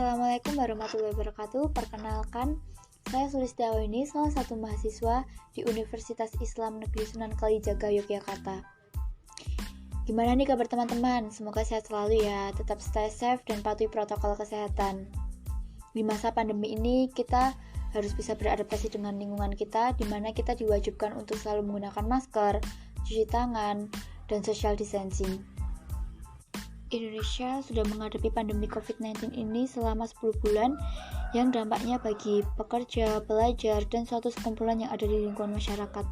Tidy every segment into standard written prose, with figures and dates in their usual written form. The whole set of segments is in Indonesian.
Assalamualaikum warahmatullahi wabarakatuh. Perkenalkan, saya Sulistiawati, salah satu mahasiswa di Universitas Islam Negeri Sunan Kalijaga, Yogyakarta. Gimana nih kabar teman-teman? Semoga sehat selalu ya, tetap stay safe dan patuhi protokol kesehatan. Di masa pandemi ini, kita harus bisa beradaptasi dengan lingkungan kita, di mana kita diwajibkan untuk selalu menggunakan masker, cuci tangan, dan social distancing. Indonesia sudah menghadapi pandemi COVID-19 ini selama 10 bulan yang dampaknya bagi pekerja, pelajar, dan suatu sekumpulan yang ada di lingkungan masyarakat.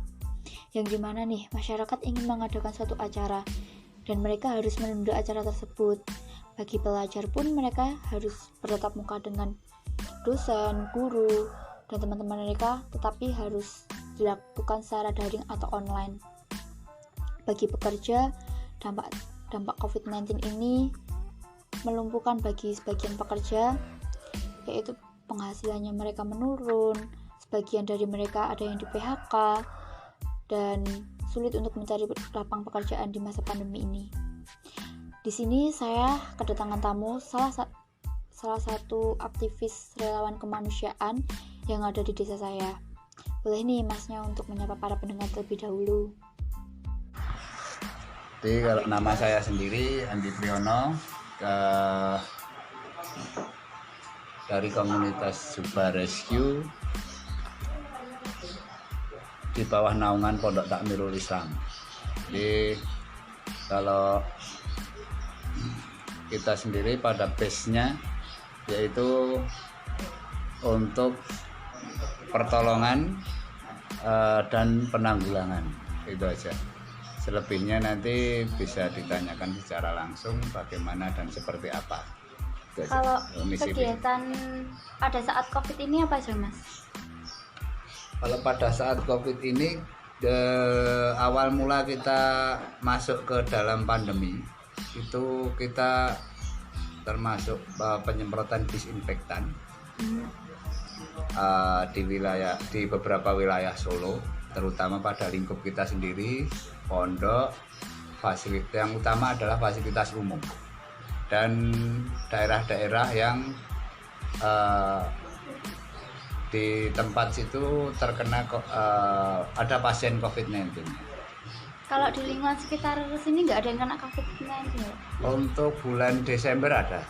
Yang dimana nih, masyarakat ingin mengadakan suatu acara dan mereka harus menunda acara tersebut. Bagi pelajar pun mereka harus bertatap muka dengan dosen, guru, dan teman-teman mereka, tetapi harus dilakukan secara daring atau online. Bagi pekerja, dampak COVID-19 ini melumpuhkan bagi sebagian pekerja, yaitu penghasilannya mereka menurun, sebagian dari mereka ada yang di PHK, dan sulit untuk mencari lapang pekerjaan di masa pandemi ini. Di sini saya kedatangan tamu, salah satu aktivis relawan kemanusiaan yang ada di desa saya. Boleh nih masnya untuk menyapa para pendengar terlebih dahulu. Jadi kalau nama saya sendiri Andi Priyono, dari komunitas Zuba Rescue di bawah naungan Pondok Takmirul Islam. Jadi kalau kita sendiri pada base-nya yaitu untuk pertolongan dan penanggulangan, itu aja. Selebihnya nanti bisa ditanyakan secara langsung bagaimana dan seperti apa. Kalau kegiatan pada saat COVID ini apa aja, Mas? Kalau pada saat COVID ini, awal mula kita masuk ke dalam pandemi, itu kita termasuk penyemprotan disinfektan di beberapa wilayah Solo, terutama pada lingkup kita sendiri, pondok, fasilitas yang utama adalah fasilitas umum dan daerah-daerah yang di tempat situ terkena ada pasien COVID-19. Kalau di lingkungan sekitar sini nggak ada yang kena COVID-19 ya? Untuk bulan Desember ada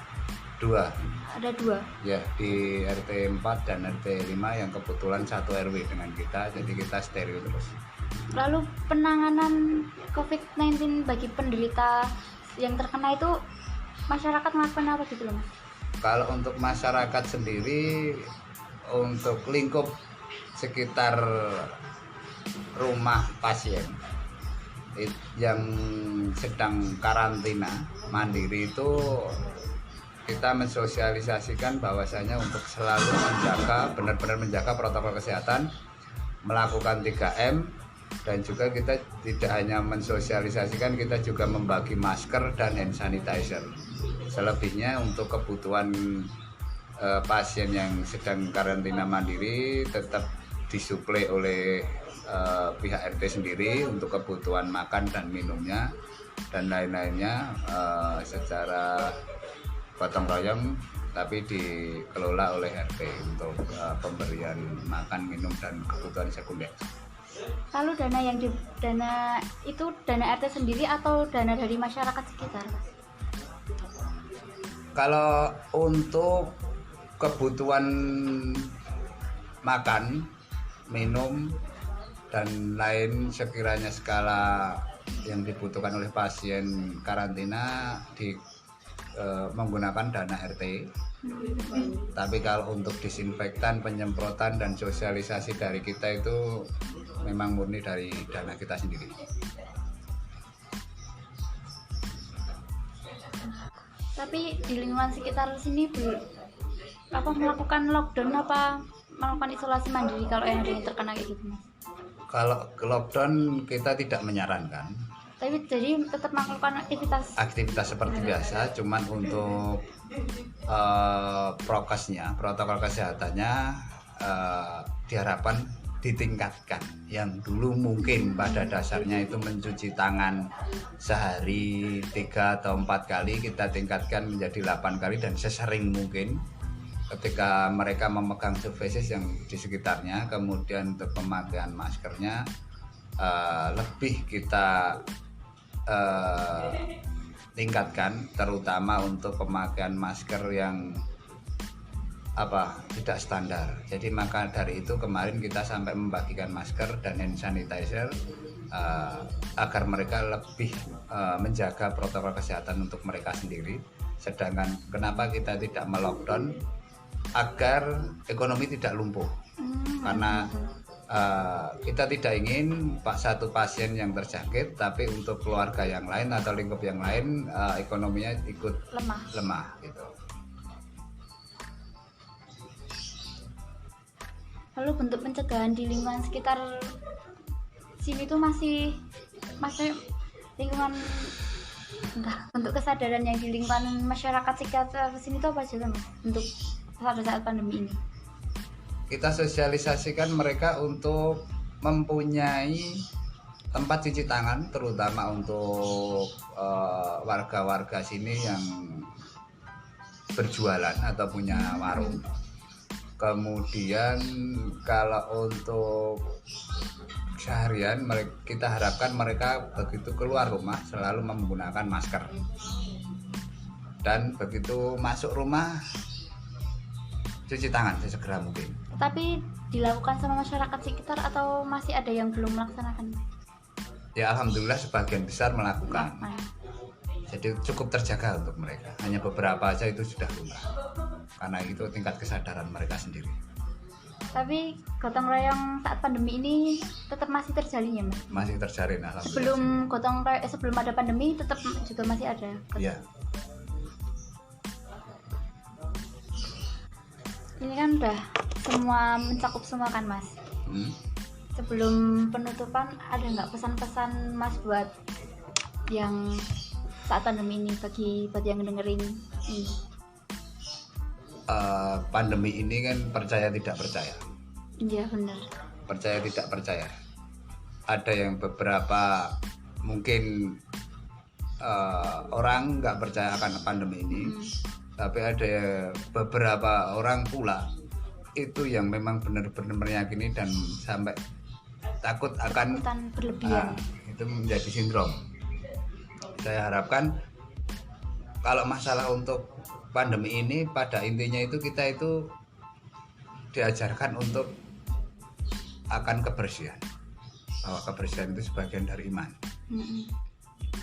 2. Ada 2? Ya, di RT 4 dan RT 5 yang kebetulan satu RW dengan kita, jadi kita steril terus. Lalu penanganan COVID-19 bagi penderita yang terkena itu masyarakat melakukan apa gitu loh, Mas? Kalau untuk masyarakat sendiri, untuk lingkup sekitar rumah pasien yang sedang karantina mandiri itu kita mensosialisasikan bahwasanya untuk selalu benar-benar menjaga protokol kesehatan, melakukan 3M, dan juga kita tidak hanya mensosialisasikan, kita juga membagi masker dan hand sanitizer. Selebihnya untuk kebutuhan pasien yang sedang karantina mandiri tetap disuplai oleh pihak RT sendiri untuk kebutuhan makan dan minumnya dan lain-lainnya secara gotong royong, tapi dikelola oleh RT untuk pemberian makan, minum, dan kebutuhan sekunder. Lalu dana itu dana RT sendiri atau dana dari masyarakat sekitar? Kalau untuk kebutuhan makan, minum, dan lain sekiranya skala yang dibutuhkan oleh pasien karantina menggunakan dana RT. Tapi kalau untuk disinfektan, penyemprotan, dan sosialisasi dari kita itu memang murni dari dana kita sendiri. Tapi di lingkungan sekitar sini melakukan lockdown apa melakukan isolasi mandiri kalau yang ada yang terkena kayak gitu, Mas? Kalau lockdown kita tidak menyarankan. Tapi jadi tetap melakukan aktivitas seperti biasa, cuman untuk prokesnya, protokol kesehatannya diharapkan ditingkatkan. Yang dulu mungkin pada dasarnya itu mencuci tangan sehari 3 atau 4 kali, kita tingkatkan menjadi 8 kali dan sesering mungkin. ketika mereka memegang surfaces yang di sekitarnya, kemudian untuk pemakaian maskernya lebih kita tingkatkan, terutama untuk pemakaian masker yang tidak standar. Jadi maka dari itu kemarin kita sampai membagikan masker dan hand sanitizer agar mereka lebih menjaga protokol kesehatan untuk mereka sendiri. Sedangkan kenapa kita tidak melockdown, agar ekonomi tidak lumpuh, karena kita tidak ingin satu pasien yang terjangkit tapi untuk keluarga yang lain atau lingkup yang lain ekonominya ikut lemah gitu. Lalu bentuk pencegahan di lingkungan sekitar sini tuh masih lingkungan, bentuk kesadaran yang di lingkungan masyarakat sekitar sini tuh apa aja Mas untuk pada saat pandemi ini? Kita sosialisasikan mereka untuk mempunyai tempat cuci tangan, terutama untuk warga-warga sini yang berjualan atau punya warung. Kemudian kalau untuk seharian kita harapkan mereka begitu keluar rumah selalu menggunakan masker, dan begitu masuk rumah cuci tangan sesegera mungkin. Tapi dilakukan sama masyarakat sekitar atau masih ada yang belum melaksanakan? Ya alhamdulillah sebagian besar melakukan. Jadi cukup terjaga untuk mereka. Hanya beberapa aja itu sudah lumrah. Karena itu tingkat kesadaran mereka sendiri. Tapi gotong royong saat pandemi ini tetap masih terjalin ya Mas? Masih terjalin alhamdulillah. Sebelum ada pandemi tetap juga masih ada. Iya. Ini kan udah mencakup semua kan Mas? Sebelum penutupan ada nggak pesan-pesan Mas buat yang saat pandemi ini buat yang dengerin ini? Pandemi ini kan percaya tidak percaya. Iya benar. Percaya tidak percaya. Ada yang beberapa mungkin orang nggak percaya akan pandemi ini, tapi ada beberapa orang pula itu yang memang benar-benar meyakini dan sampai takut akan berlebihan. Itu menjadi sindrom. Saya harapkan kalau masalah untuk pandemi ini pada intinya itu kita itu diajarkan untuk akan kebersihan, bahwa kebersihan itu sebagian dari iman.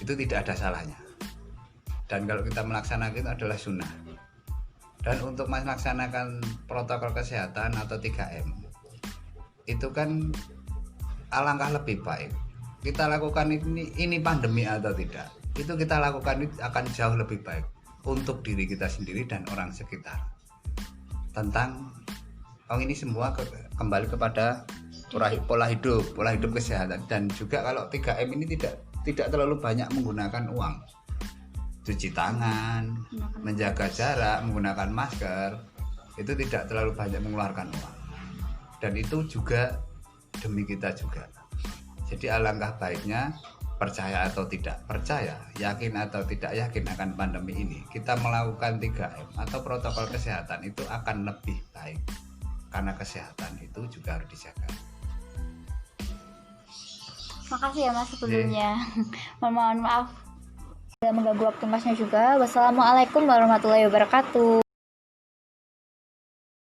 Itu tidak ada salahnya, dan kalau kita melaksanakan itu adalah sunnah. Dan untuk melaksanakan protokol kesehatan atau 3M itu kan alangkah lebih baik kita lakukan ini pandemi atau tidak, itu kita lakukan itu akan jauh lebih baik untuk diri kita sendiri dan orang sekitar. Tentang ini semua kembali kepada pola hidup kesehatan. Dan juga kalau 3M ini tidak terlalu banyak menggunakan uang. Cuci tangan, menjaga jarak, menggunakan masker, itu tidak terlalu banyak mengeluarkan uang. Dan itu juga demi kita juga. Jadi alangkah baiknya, percaya atau tidak percaya, yakin atau tidak yakin akan pandemi ini, kita melakukan 3M atau protokol kesehatan itu akan lebih baik, karena kesehatan itu juga harus dijaga. Makasih ya Mas sebelumnya. Mohon maaf sudah mengganggu waktu Masnya juga. Wassalamualaikum warahmatullahi wabarakatuh.